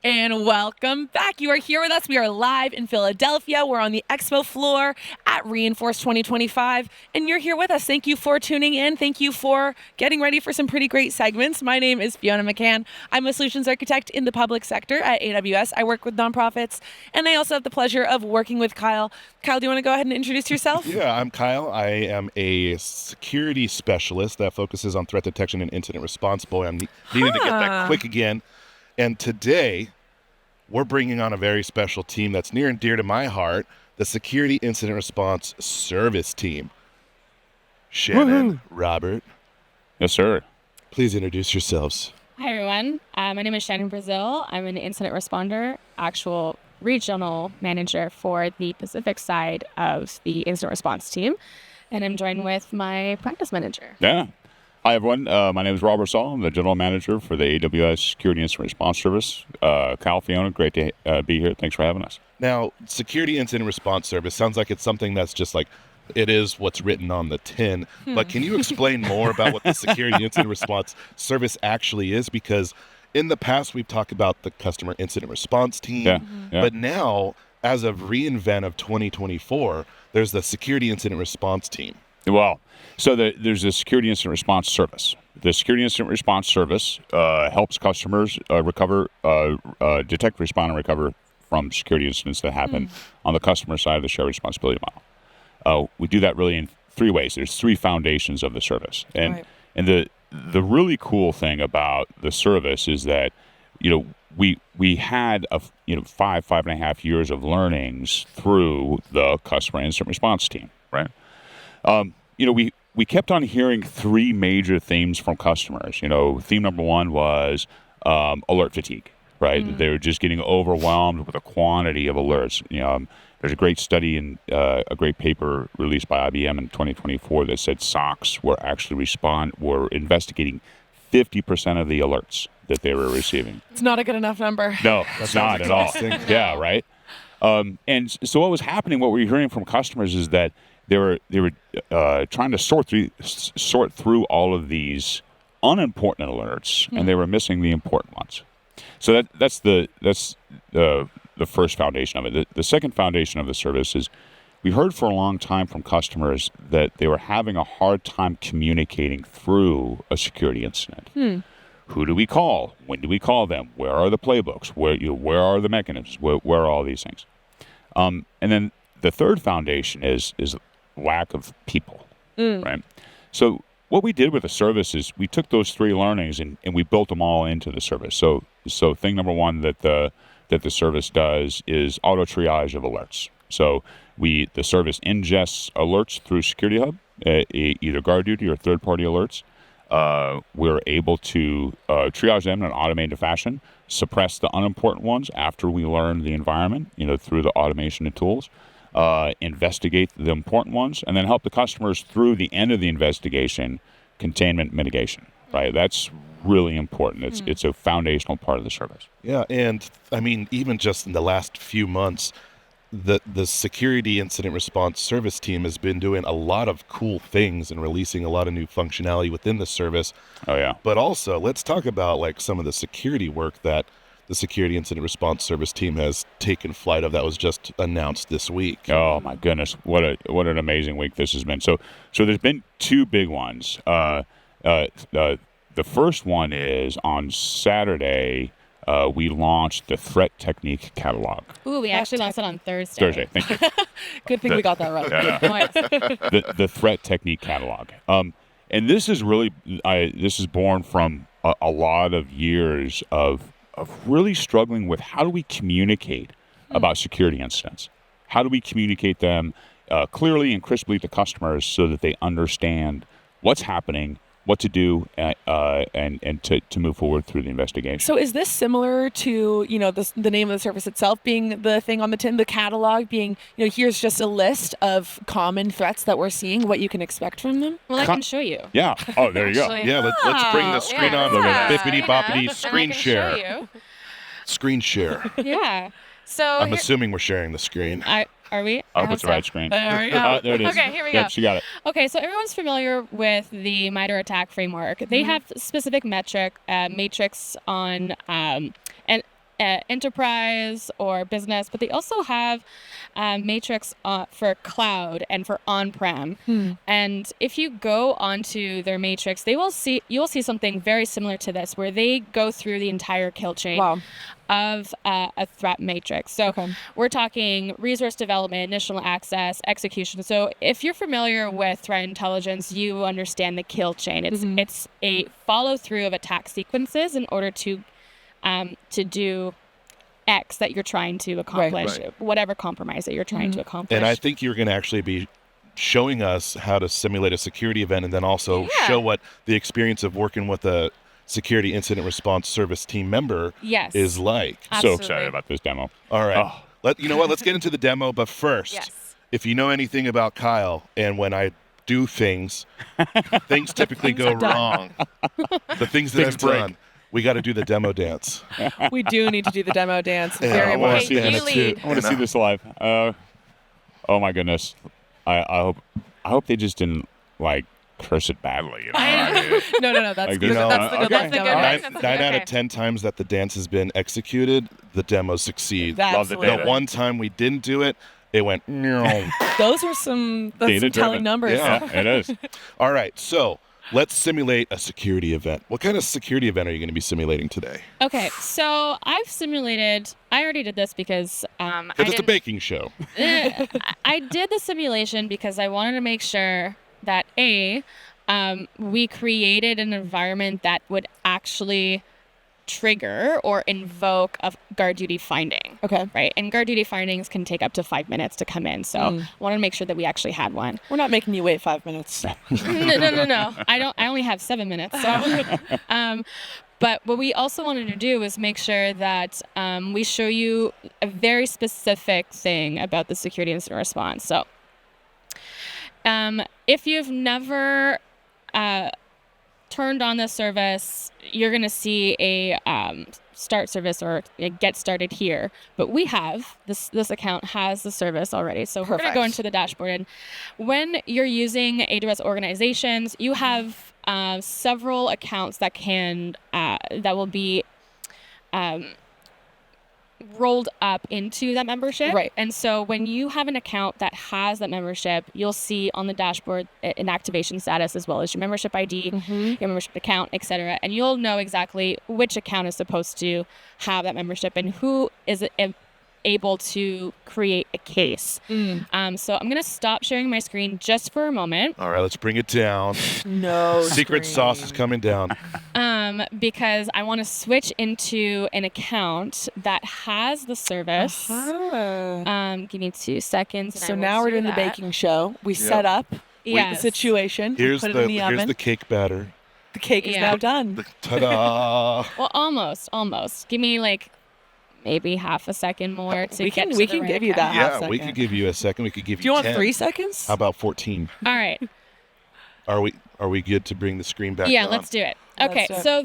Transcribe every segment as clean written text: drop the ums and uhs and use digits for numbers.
And welcome back. You are here with us. We are live in Philadelphia. We're on the expo floor at Reinforce 2025, and you're here with us. Thank you for tuning in. Thank you for getting ready for some pretty great segments. My name is Fiona McCann. I'm a solutions architect in the public sector at AWS. I work with nonprofits, and I also have the pleasure of working with Kyle. Kyle, do you want to go ahead and introduce yourself? Yeah, I'm Kyle. I am a security specialist that focuses on threat detection and incident response. Boy, I'm needing to get that quick again. And today, we're bringing on a very special team that's near and dear to my heart, the Security Incident Response Service Team. Shannon, Robert. Yes, sir. Please introduce yourselves. Hi, everyone. My name is Shannon Brazil. I'm an incident responder, actual regional manager for the Pacific side of the incident response team. And I'm joined with my practice manager. Yeah. Hi, everyone. My name is Robert Saul. I'm the general manager for the AWS Security Incident Response Service. Kyle, Fiona, great to be here. Thanks for having us. Now, Security Incident Response Service sounds like it's something that's just like, it is what's written on the tin. But can you explain more about what the Security Incident Response Service actually is? Because in the past, we've talked about the Customer Incident Response Team. Yeah. But now, as of reInvent of 2024, there's the Security Incident Response Team. Well, so there's a Security Incident Response Service. The Security Incident Response Service helps customers detect, respond, and recover from security incidents that happen on the customer side of the shared responsibility model. We do that really in three ways. There's three foundations of the service. And the really cool thing about the service is that, we had 5.5 years of learnings through the Customer Incident Response Team, right? We kept on hearing three major themes from customers. Theme number one was alert fatigue, right? They were just getting overwhelmed with the quantity of alerts. There's a great study and a great paper released by IBM in 2024 that said SOCs were investigating 50% of the alerts that they were receiving. It's not a good enough number. No, it's not at all. Yeah, right. And so what was happening, what we were hearing from customers is that they were trying to sort through all of these unimportant alerts, and they were missing the important ones. So that's the first foundation of it. The second foundation of the service is we heard for a long time from customers that they were having a hard time communicating through a security incident. Who do we call? When do we call them? Where are the playbooks? Where are the mechanisms? Where are all these things? And then the third foundation is lack of people, right? So what we did with the service is we took those three learnings and we built them all into the service. So thing number one that the service does is auto triage of alerts. So the service ingests alerts through Security Hub, either GuardDuty or third-party alerts. We're able to triage them in an automated fashion, suppress the unimportant ones after we learn the environment, through the automation and tools, investigate the important ones, and then help the customers through the end of the investigation, containment mitigation, right? That's really important. It's a foundational part of the service. Yeah, and I mean, even just in the last few months, the Security Incident Response Service Team has been doing a lot of cool things and releasing a lot of new functionality within the service. Oh, yeah. But also, let's talk about like some of the security work that the Security Incident Response Service Team has taken flight of that was just announced this week. Oh, my goodness. What an amazing week this has been. So there's been two big ones. The first one is on Saturday, we launched the Threat Technique Catalog. Ooh, we actually launched it on Thursday. Thank you. Good thing we got that right. The Threat Technique Catalog. And this is really, this is born from a lot of years of really struggling with how do we communicate about security incidents? How do we communicate them clearly and crisply to customers so that they understand what's happening, what to do, and to move forward through the investigation. So is this similar to, the name of the service itself being the thing on the tin, the catalog being, here's just a list of common threats that we're seeing, what you can expect from them? Well, I can show you. Yeah. Oh, there you go. Yeah, let's bring the screen on. Bippity boppity screen share. Screen share. Yeah. So I'm assuming we're sharing the screen. Are we? I hope it's the right screen. There we go. There it is. Okay, here we go. Yep, she got it. Okay, so everyone's familiar with the MITRE ATT&CK framework. They have specific matrix on, and enterprise or business, but they also have matrix for cloud and for on-prem. And if you go onto their matrix, you'll see something very similar to this, where they go through the entire kill chain of a threat matrix. So we're talking resource development, initial access, execution. So if you're familiar with threat intelligence, you understand the kill chain. It's a follow through of attack sequences in order to do X that you're trying to accomplish, whatever compromise that you're trying to accomplish. And I think you're going to actually be showing us how to simulate a security event, and then also show what the experience of working with a security incident response service team member is like. So excited about this demo. All right. You know what? Let's get into the demo. But first, if you know anything about Kyle, and when I do things typically go wrong. The things that I've done. We got to do the demo dance. We do need to do the demo dance. I want to see I want to see this live. Oh my goodness. I hope they just didn't curse it badly. No. That's good. That's the good. 9 out of 10 times that the dance has been executed, the demo succeeds. Love the data. The one time we didn't do it, it went. Those are some telling numbers. Yeah, it is. All right, so let's simulate a security event. What kind of security event are you going to be simulating today? Okay, so I already did this because it's a baking show. I did the simulation because I wanted to make sure that we created an environment that would actually trigger or invoke a guard duty finding. Okay. Right. And guard duty findings can take up to 5 minutes to come in. So I wanted to make sure that we actually had one. We're not making you wait 5 minutes. No. I only have 7 minutes. So, but what we also wanted to do was make sure that we show you a very specific thing about the security incident response. So if you've never turned on the service, you're going to see a start service or a get started here. But we have, this account has the service already. So we're going to go into the dashboard. And when you're using AWS organizations, you have several accounts that will be rolled up into that membership. Right. And so when you have an account that has that membership, you'll see on the dashboard an activation status as well as your membership ID, your membership account, etc. And you'll know exactly which account is supposed to have that membership and who is able to create a case. So I'm going to stop sharing my screen just for a moment. All right, let's bring it down. No Secret screen. sauce is coming down. Because I want to switch into an account that has the service. Give me 2 seconds. So now we're doing the baking show. We set up the situation. Here's put it in the oven. Here's the cake batter. The cake is now done. Ta-da! Well, almost. Give me maybe half a second more to get to we the can right give you account. that half Yeah, second. we could give you a second. We could give you. Do you want 10. 3 seconds? How about 14? All right. Are we good to bring the screen back? Yeah, on? let's do it. Okay, Let's so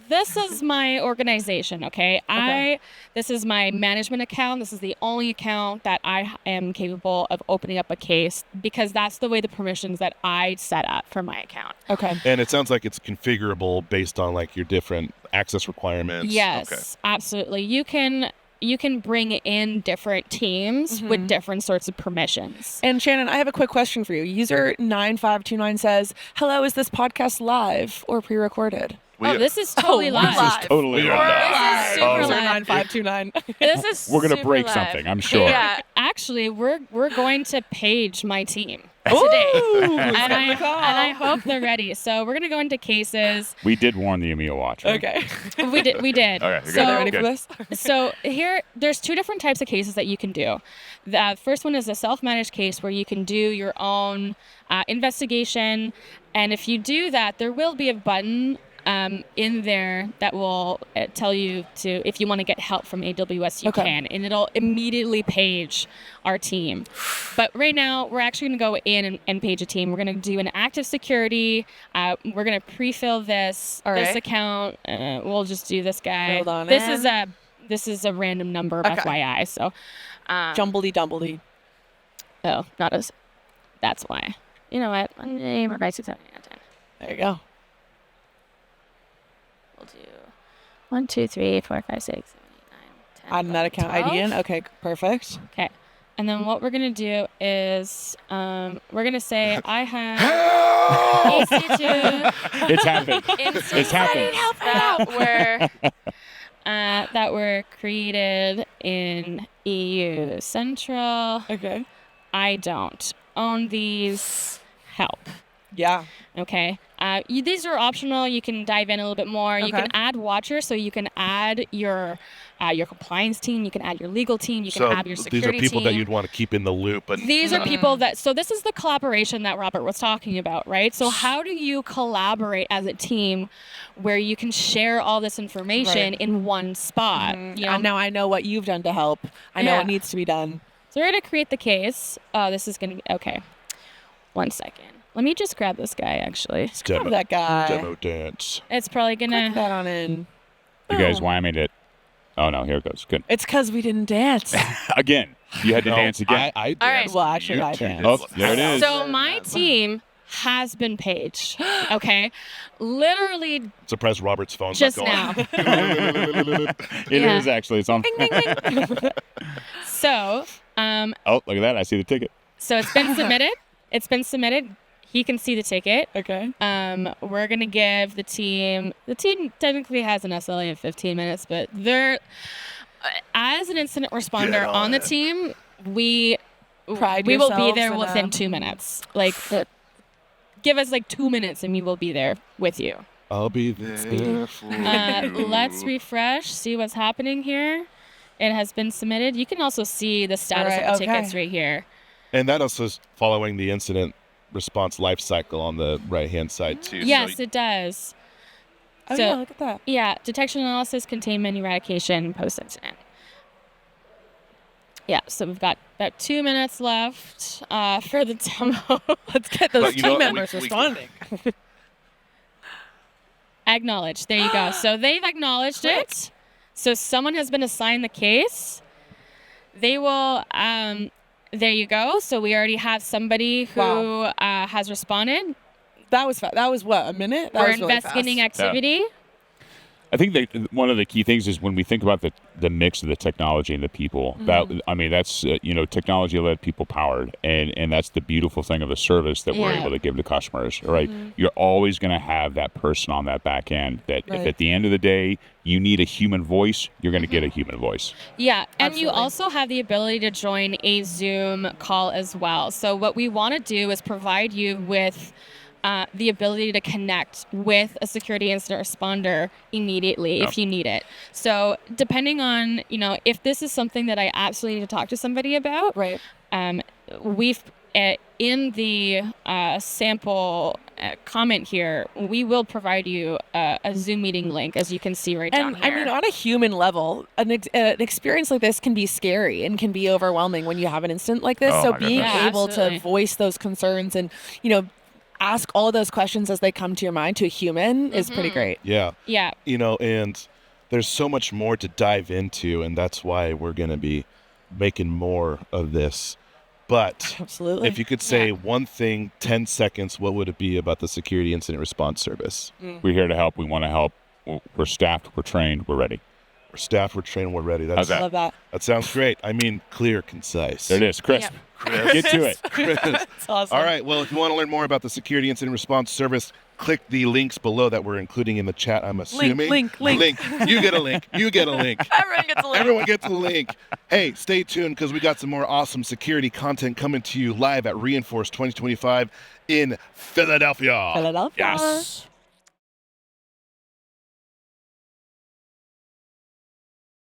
this is my organization, okay? This is my management account. This is the only account that I am capable of opening up a case because that's the way the permissions that I set up for my account. Okay. And it sounds like it's configurable based on your different access requirements. Yes, absolutely. You can bring in different teams with different sorts of permissions. And Shannon, I have a quick question for you. User 9529 says, "Hello, is this podcast live or pre-recorded?" This is totally live. This is totally live. This is super User live. 9529. This is We're gonna super break live. something, I'm sure. Yeah, actually, we're going to page my team today, and I hope they're ready. So we're gonna go into cases. We did warn the EMEA watch. Right? Okay. We did. Okay, you're So good. Ready for this? So there's 2 different types of cases that you can do. The first one is a self-managed case where you can do your own investigation, and if you do that, there will be a button in there that will tell you if you want to get help from AWS, you can, and it'll immediately page our team. But right now, we're actually going to go in and page a team. We're going to do an active security. We're going to pre-fill this account. We'll just do this guy. Hold on. This is a random number, FYI. So, Jumbledy. oh, not as. That's why. You know what? 1 day, 6, 7, 8, 10. There you go. We'll do 1, 2, 3, 4, 5, 6, 7, 8, Adding that account ID in. Okay, perfect. Okay. And then what we're going to do is we're going to say, I have EC2 It's happened. It's happened. that were created in EU Central. Okay. I don't own these. Help. Yeah. Okay. These are optional. You can dive in a little bit more. You Okay. can add watchers, so you can add your compliance team. You can add your legal team. You can So add your security these are people team. that you'd want to keep in the loop. And These are people that, so this is the collaboration that Robert was talking about, right? So how do you collaborate as a team where you can share all this information Right. in one spot? You know? And now I know what you've done to help. I know Yeah. what needs to be done. So we're going to create the case. Oh, this is going to be, okay. 1 second. Let me just grab this guy, actually. demo, that guy. demo dance. It's probably going Click to, that on in. You guys whammied it. Oh, no, here it goes. Good. It's because we didn't dance. Again. You had to dance again. I All right. danced. Well, actually, You I two danced. did. Oh, there it is. so my team has been paged, okay? Literally Surprised Robert's phone's just not going. now. It Yeah. is actually. It's on. Ding, ding, ding. So, Oh, look at that. I see the ticket. so it's been submitted. It's been submitted. He can see the ticket. Okay. We're gonna give the team technically has an SLA of 15 minutes, but they're as an incident responder on the team, we Pride will be yourselves there in within them. 2 minutes. Like, give us like 2 minutes and we will be there with you. I'll be there for you. Let's refresh, see what's happening here. It has been submitted. You can also see the status All right, of the okay. tickets right here. And that also is following the incident response life cycle on the right-hand side, too. Yes, So it does. Oh, So- yeah, look at that. Yeah, detection, analysis, containment, eradication, post-incident. Yeah, so we've got about 2 minutes left for the demo. Let's get those But you know team what? members We- responding. Acknowledge. There you go. So they've acknowledged it. So someone has been assigned the case. They will. There you go. So we already have somebody who Wow. has responded. That was that was what, a minute? That We're was really investigating fast. activity. I think that one of the key things is when we think about the mix of the technology and the people. That I mean, that's technology-led, people-powered, and that's the beautiful thing of the service that we're Yeah. able to give to customers. Right? You're always going to have that person on that back end. That if Right. at the end of the day you need a human voice, you're going to get a human voice. Yeah, and you Absolutely. also have the ability to join a Zoom call as well. So what we want to do is provide you with the ability to connect with a security incident responder immediately if you need it. So depending on, if this is something that I absolutely need to talk to somebody about, Right. we've in the sample comment here, we will provide you a Zoom meeting link, as you can see right down And here. I mean, on a human level, an experience like this can be scary and can be overwhelming when you have an incident like this. Oh So my being goodness. Yeah, able absolutely. to voice those concerns and, ask all those questions as they come to your mind to a human is pretty great. Yeah. Yeah. And there's so much more to dive into, and that's why we're going to be making more of this. But Absolutely. if you could say Yeah. one thing, 10 seconds, what would it be about the Security Incident Response Service? We're here to help. We want to help. We're staffed. We're trained. We're ready. We're staffed, we're trained, we're ready. How's I love that. That sounds great. I mean, clear, concise. There it is. Crisp. Get to it. That's awesome. All right. Well, if you want to learn more about the Security Incident Response Service, click the links below that we're including in the chat, I'm assuming. link. You get a link. You get a link. Everyone gets a link. Everyone gets a link. Hey, stay tuned because we got some more awesome security content coming to you live at Reinforce 2025 in Philadelphia. Philadelphia. Yes.